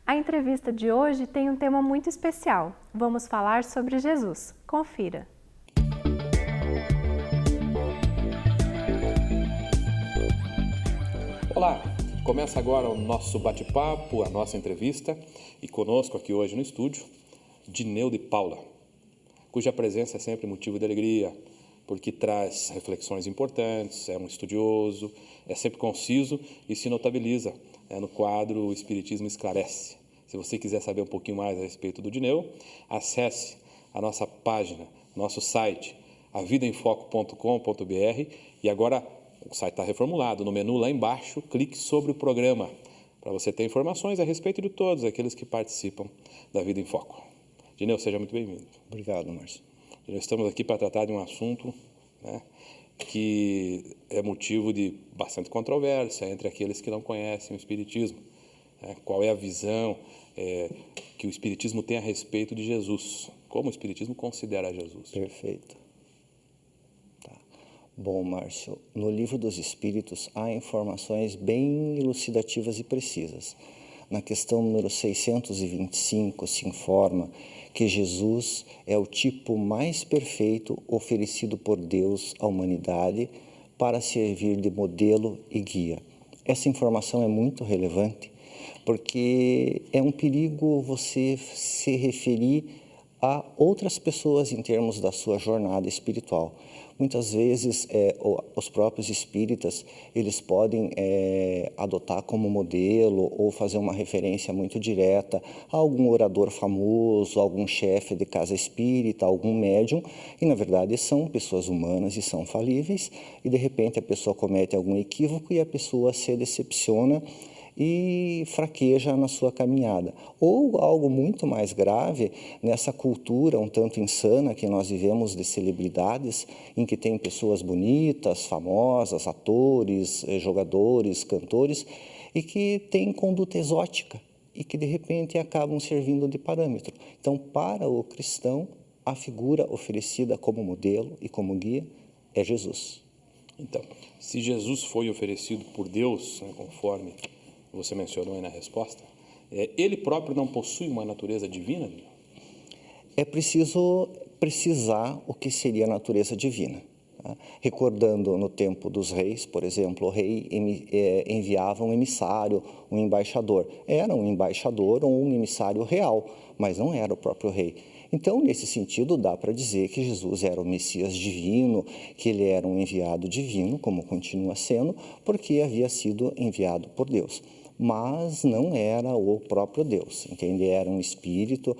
A entrevista de hoje tem um tema muito especial. Vamos falar sobre Jesus. Confira! Olá! Começa agora o nosso bate-papo, a nossa entrevista, e conosco aqui hoje no estúdio, Dineu de Paula, cuja presença é sempre motivo de alegria, porque traz reflexões importantes, é um estudioso, é sempre conciso e se notabiliza no quadro O Espiritismo Esclarece. Se você quiser saber um pouquinho mais a respeito do Dineu, acesse a nossa página, nosso site, avidaemfoco.com.br, e agora o site está reformulado. No menu lá embaixo, clique sobre o programa, para você ter informações a respeito de todos aqueles que participam da Vida em Foco. Dineu, seja muito bem-vindo. Obrigado, Márcio. Dineu, estamos aqui para tratar de um assunto que é motivo de bastante controvérsia entre aqueles que não conhecem o Espiritismo. Qual é a visão que o Espiritismo tem a respeito de Jesus? Como o Espiritismo considera Jesus? Perfeito. Bom, Márcio, no Livro dos Espíritos há informações bem elucidativas e precisas. Na questão número 625 se informa que Jesus é o tipo mais perfeito oferecido por Deus à humanidade para servir de modelo e guia. Essa informação é muito relevante porque é um perigo você se referir a outras pessoas em termos da sua jornada espiritual. Muitas vezes, os próprios espíritas, eles podem adotar como modelo ou fazer uma referência muito direta a algum orador famoso, algum chefe de casa espírita, algum médium, e na verdade são pessoas humanas e são falíveis, e de repente a pessoa comete algum equívoco e a pessoa se decepciona e fraqueja na sua caminhada. Ou algo muito mais grave, nessa cultura um tanto insana que nós vivemos de celebridades, em que tem pessoas bonitas, famosas, atores, jogadores, cantores, e que têm conduta exótica e que de repente acabam servindo de parâmetro. Então, para o cristão, a figura oferecida como modelo e como guia é Jesus. Então, se Jesus foi oferecido por Deus, conforme você mencionou aí na resposta, ele próprio não possui uma natureza divina? É preciso precisar o que seria a natureza divina. Tá? Recordando no tempo dos reis, por exemplo, o rei enviava um emissário, um embaixador. Era um embaixador ou um emissário real, mas não era o próprio rei. Então, nesse sentido, dá para dizer que Jesus era o Messias divino, que ele era um enviado divino, como continua sendo, porque havia sido enviado por Deus. Mas não era o próprio Deus, entende? Era um espírito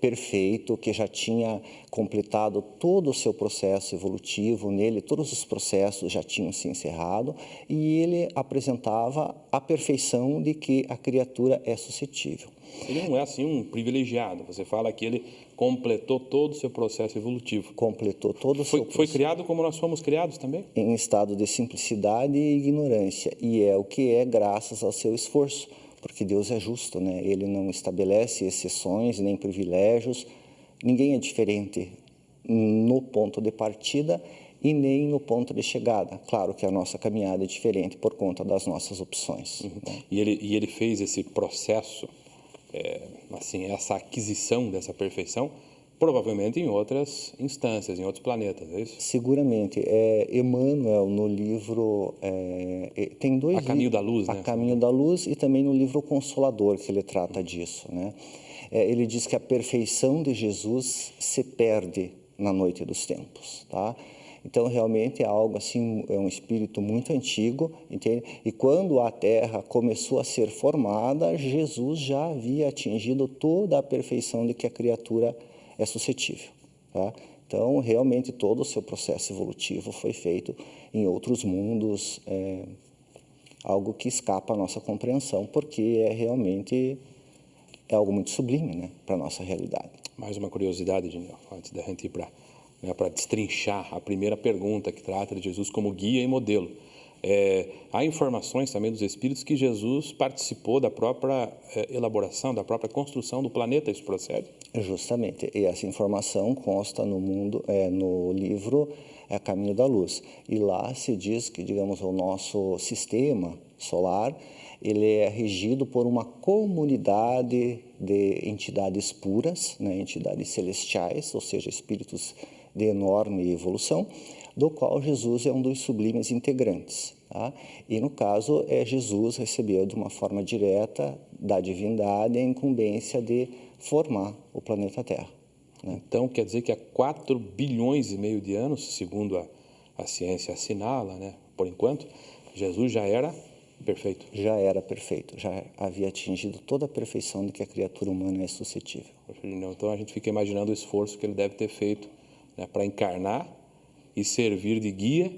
perfeito que já tinha completado todo o seu processo evolutivo, nele todos os processos já tinham se encerrado e ele apresentava a perfeição de que a criatura é suscetível. Ele não é assim um privilegiado, você fala que ele completou todo o seu processo evolutivo. Completou todo o seu processo. Foi criado como nós fomos criados também? Em estado de simplicidade e ignorância, e é o que é graças ao seu esforço, porque Deus é justo, né? Ele não estabelece exceções nem privilégios, ninguém é diferente no ponto de partida e nem no ponto de chegada. Claro que a nossa caminhada é diferente por conta das nossas opções. Uhum. Né? E ele fez esse processo, assim, essa aquisição dessa perfeição, provavelmente em outras instâncias, em outros planetas, é isso? Seguramente. Emmanuel, no livro, tem dois livros. A Caminho da Luz, né? A Caminho da Luz e também no livro Consolador, que ele trata disso, né? Ele diz que a perfeição de Jesus se perde na noite dos tempos, tá? Então, realmente é algo assim, é um espírito muito antigo, entende? E quando a Terra começou a ser formada, Jesus já havia atingido toda a perfeição de que a criatura é suscetível, tá? Então, realmente, todo o seu processo evolutivo foi feito em outros mundos, algo que escapa à nossa compreensão, porque realmente é algo muito sublime, né, para a nossa realidade. Mais uma curiosidade, Dineu, antes da gente ir para destrinchar a primeira pergunta que trata de Jesus como guia e modelo. Há informações também dos Espíritos que Jesus participou da própria elaboração, da própria construção do planeta, isso procede? Justamente, e essa informação consta no livro A Caminho da Luz. E lá se diz que, digamos, o nosso sistema solar ele é regido por uma comunidade de entidades puras, né, entidades celestiais, ou seja, espíritos de enorme evolução, do qual Jesus é um dos sublimes integrantes. Tá? E no caso, Jesus recebeu de uma forma direta da divindade a incumbência de formar o planeta Terra. Né? Então, quer dizer que há 4 bilhões e meio de anos, segundo a ciência assinala, né, por enquanto, Jesus já era perfeito. Já era perfeito, já havia atingido toda a perfeição de que a criatura humana é suscetível. Então, a gente fica imaginando o esforço que ele deve ter feito, né, para encarnar e servir de guia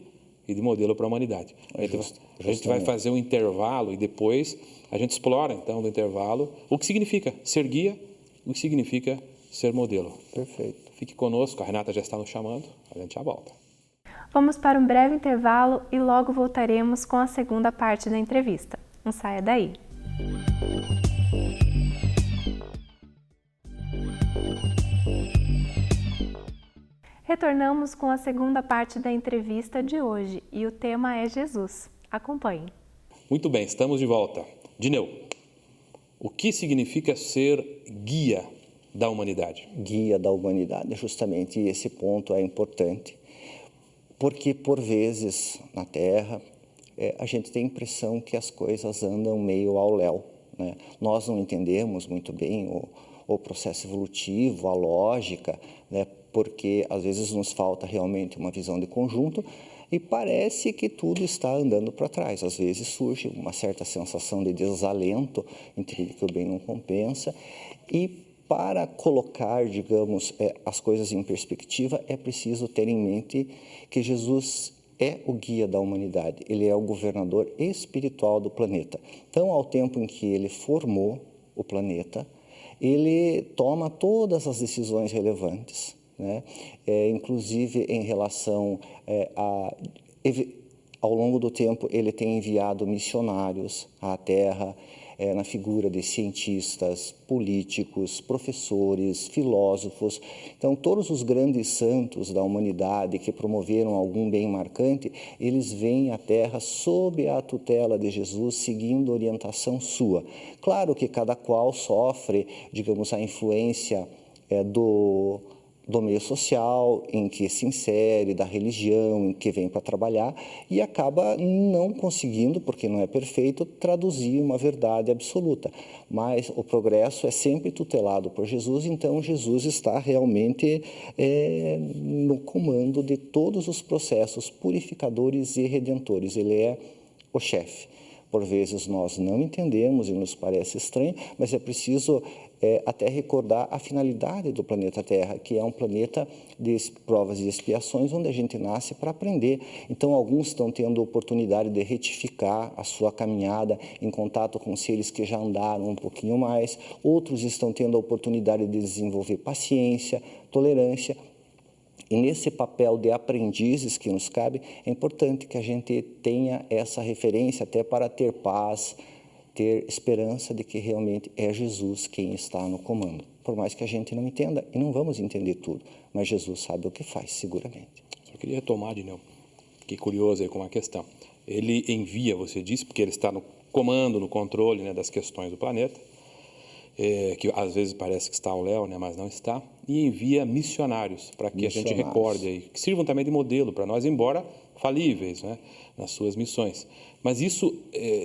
e de modelo para a humanidade. A gente vai fazer um intervalo e depois a gente explora, então, no intervalo, o que significa ser guia, o que significa ser modelo. Perfeito. Fique conosco, a Renata já está nos chamando, a gente já volta. Vamos para um breve intervalo e logo voltaremos com a segunda parte da entrevista. Não saia daí. Retornamos com a segunda parte da entrevista de hoje e o tema é Jesus. Acompanhe. Muito bem, estamos de volta. Dineu, o que significa ser guia da humanidade? Guia da humanidade, justamente, e esse ponto é importante, porque por vezes na Terra a gente tem a impressão que as coisas andam meio ao léu, né? Nós não entendemos muito bem o processo evolutivo, a lógica, né? Porque às vezes nos falta realmente uma visão de conjunto e parece que tudo está andando para trás. Às vezes surge uma certa sensação de desalento, entende que o bem não compensa, e para colocar, digamos, as coisas em perspectiva, é preciso ter em mente que Jesus é o guia da humanidade, ele é o governador espiritual do planeta. Então, ao tempo em que ele formou o planeta, ele toma todas as decisões relevantes, né? Inclusive em relação ao longo do tempo, ele tem enviado missionários à Terra, na figura de cientistas, políticos, professores, filósofos. Então, todos os grandes santos da humanidade que promoveram algum bem marcante, eles vêm à Terra sob a tutela de Jesus, seguindo orientação sua. Claro que cada qual sofre, digamos, a influência do meio social em que se insere, da religião em que vem para trabalhar e acaba não conseguindo, porque não é perfeito, traduzir uma verdade absoluta. Mas o progresso é sempre tutelado por Jesus, então Jesus está realmente no comando de todos os processos purificadores e redentores. Ele é o chefe. Por vezes nós não entendemos e nos parece estranho, mas é preciso até recordar a finalidade do planeta Terra, que é um planeta de provas e expiações, onde a gente nasce para aprender. Então, alguns estão tendo a oportunidade de retificar a sua caminhada em contato com seres que já andaram um pouquinho mais, outros estão tendo a oportunidade de desenvolver paciência, tolerância. E nesse papel de aprendizes que nos cabe, é importante que a gente tenha essa referência até para ter paz, ter esperança de que realmente é Jesus quem está no comando. Por mais que a gente não entenda, e não vamos entender tudo, mas Jesus sabe o que faz, seguramente. Só queria retomar, Dineu, fiquei curioso aí com uma questão. Ele envia, você disse, porque ele está no comando, no controle, né, das questões do planeta, que às vezes parece que está ao léu, né, mas não está, e envia missionários para que a gente recorde aí, que sirvam também de modelo para nós, embora falíveis, né, nas suas missões. Mas isso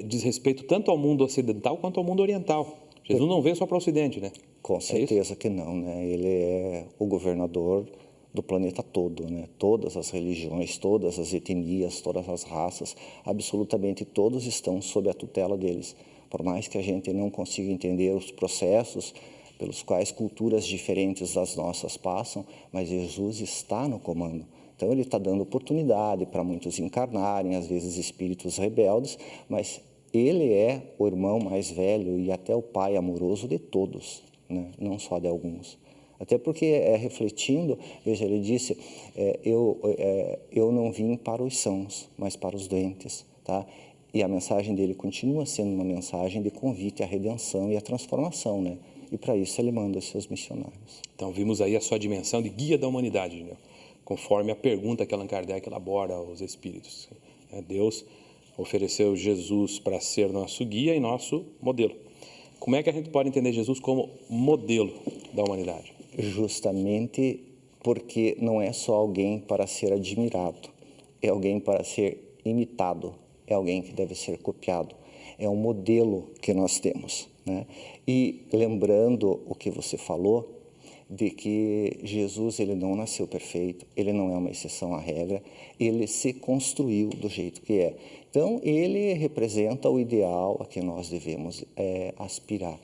diz respeito tanto ao mundo ocidental quanto ao mundo oriental. Jesus não veio só para o Ocidente, né? Com certeza que não, né? Ele é o governador do planeta todo, né? Todas as religiões, todas as etnias, todas as raças, absolutamente todos estão sob a tutela deles. Por mais que a gente não consiga entender os processos pelos quais culturas diferentes das nossas passam, mas Jesus está no comando. Então, ele está dando oportunidade para muitos encarnarem, às vezes espíritos rebeldes, mas ele é o irmão mais velho e até o pai amoroso de todos, né? Não só de alguns. Até porque, refletindo, veja, ele disse, eu não vim para os sãos, mas para os doentes, tá? E a mensagem dele continua sendo uma mensagem de convite à redenção e à transformação, né? E para isso ele manda os seus missionários. Então, vimos aí a sua dimensão de guia da humanidade, né? Conforme a pergunta que Allan Kardec elabora aos espíritos. Deus ofereceu Jesus para ser nosso guia e nosso modelo. Como é que a gente pode entender Jesus como modelo da humanidade? Justamente porque não é só alguém para ser admirado, é alguém para ser imitado, é alguém que deve ser copiado, é um modelo que nós temos, né? E lembrando o que você falou, de que Jesus ele não nasceu perfeito, ele não é uma exceção à regra, ele se construiu do jeito que é. Então, ele representa o ideal a que nós devemos aspirar.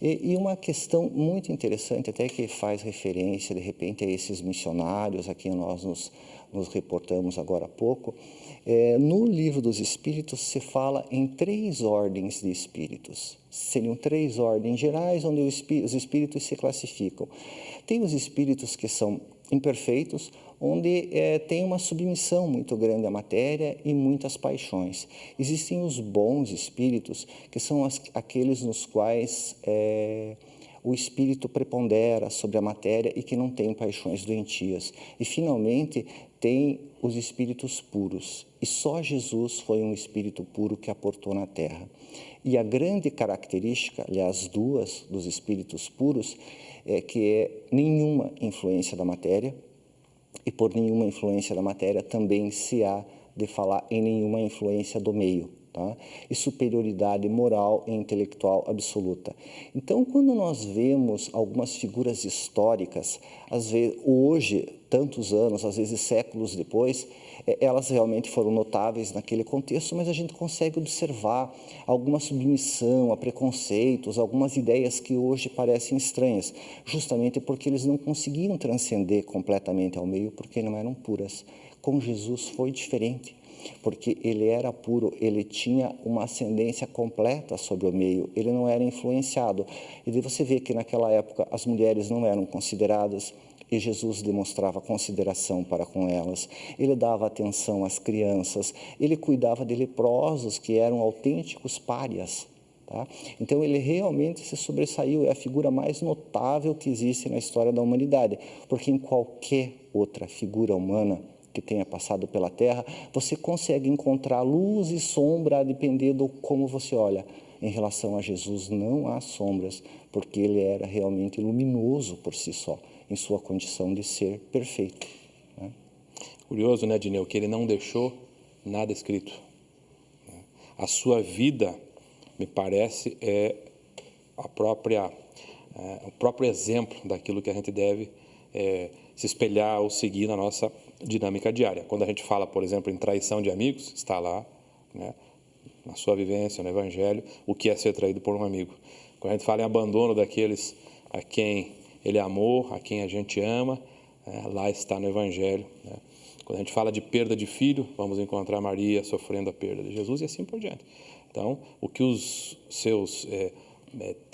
E uma questão muito interessante, até que faz referência, de repente, a esses missionários a quem nós nos reportamos agora há pouco, no Livro dos Espíritos se fala em 3 ordens de espíritos. Seriam 3 ordens gerais onde os espíritos se classificam. Tem os espíritos que são imperfeitos, onde tem uma submissão muito grande à matéria e muitas paixões. Existem os bons espíritos, que são aqueles nos quais o espírito prepondera sobre a matéria e que não tem paixões doentias. E, finalmente, tem os espíritos puros. E só Jesus foi um espírito puro que aportou na Terra. E a grande característica, aliás, 2 dos espíritos puros, é que é nenhuma influência da matéria, e por nenhuma influência da matéria também se há de falar em nenhuma influência do meio, tá? E superioridade moral e intelectual absoluta. Então, quando nós vemos algumas figuras históricas, às vezes, hoje, tantos anos, às vezes séculos depois, elas realmente foram notáveis naquele contexto, mas a gente consegue observar alguma submissão a preconceitos, algumas ideias que hoje parecem estranhas, justamente porque eles não conseguiam transcender completamente ao meio, porque não eram puras. Com Jesus foi diferente, porque ele era puro, ele tinha uma ascendência completa sobre o meio, ele não era influenciado. E daí você vê que naquela época as mulheres não eram consideradas, e Jesus demonstrava consideração para com elas. Ele dava atenção às crianças, ele cuidava de leprosos que eram autênticos párias. Tá? Então ele realmente se sobressaiu, é a figura mais notável que existe na história da humanidade, porque em qualquer outra figura humana que tenha passado pela Terra, você consegue encontrar luz e sombra a depender do como você olha. Em relação a Jesus não há sombras, porque ele era realmente luminoso por si só, em sua condição de ser perfeito, né? Curioso, né, Dineu, que ele não deixou nada escrito. A sua vida, me parece, é o próprio exemplo daquilo que a gente deve se espelhar ou seguir na nossa dinâmica diária. Quando a gente fala, por exemplo, em traição de amigos, está lá, né, na sua vivência, no Evangelho, o que é ser traído por um amigo. Quando a gente fala em abandono daqueles a quem ele amou, a quem a gente ama, lá está no Evangelho, né? Quando a gente fala de perda de filho, vamos encontrar Maria sofrendo a perda de Jesus e assim por diante. Então, o que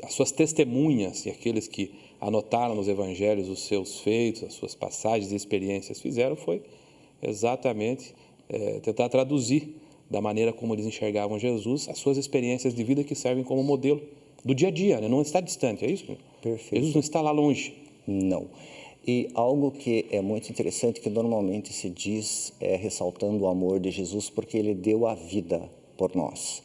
as suas testemunhas e aqueles que anotaram nos Evangelhos os seus feitos, as suas passagens e experiências fizeram foi exatamente tentar traduzir da maneira como eles enxergavam Jesus, as suas experiências de vida que servem como modelo do dia a dia, né? Não está distante, é isso? Perfeito. Jesus não está lá longe. Não. E algo que é muito interessante, que normalmente se diz, ressaltando o amor de Jesus, porque ele deu a vida por nós.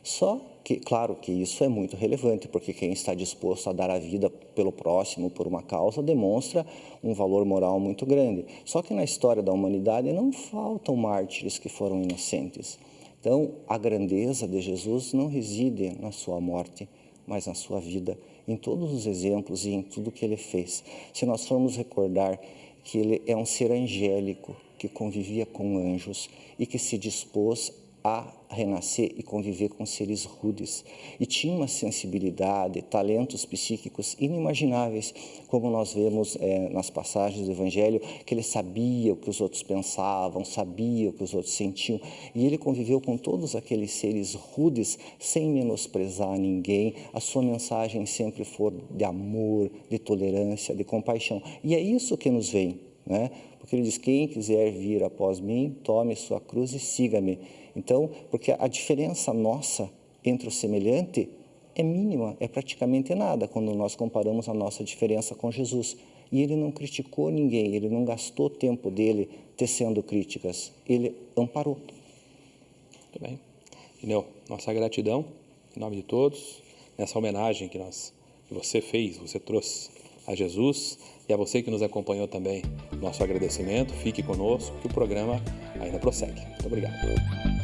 Só que, claro que isso é muito relevante, porque quem está disposto a dar a vida pelo próximo, por uma causa, demonstra um valor moral muito grande. Só que na história da humanidade não faltam mártires que foram inocentes. Então, a grandeza de Jesus não reside na sua morte, mas na sua vida, em todos os exemplos e em tudo que ele fez. Se nós formos recordar que ele é um ser angélico, que convivia com anjos e que se dispôs a renascer e conviver com seres rudes. E tinha uma sensibilidade, talentos psíquicos inimagináveis, como nós vemos nas passagens do Evangelho, que ele sabia o que os outros pensavam, sabia o que os outros sentiam. E ele conviveu com todos aqueles seres rudes, sem menosprezar ninguém. A sua mensagem sempre foi de amor, de tolerância, de compaixão. E é isso que nos vem, né? Porque ele diz, quem quiser vir após mim, tome sua cruz e siga-me. Então, porque a diferença nossa entre o semelhante é mínima, é praticamente nada quando nós comparamos a nossa diferença com Jesus. E ele não criticou ninguém, ele não gastou tempo dele tecendo críticas, ele amparou. Muito bem. Ineu, nossa gratidão, em nome de todos, nessa homenagem que você fez, você trouxe a Jesus, e a você que nos acompanhou também, nosso agradecimento. Fique conosco, que o programa ainda prossegue. Muito obrigado.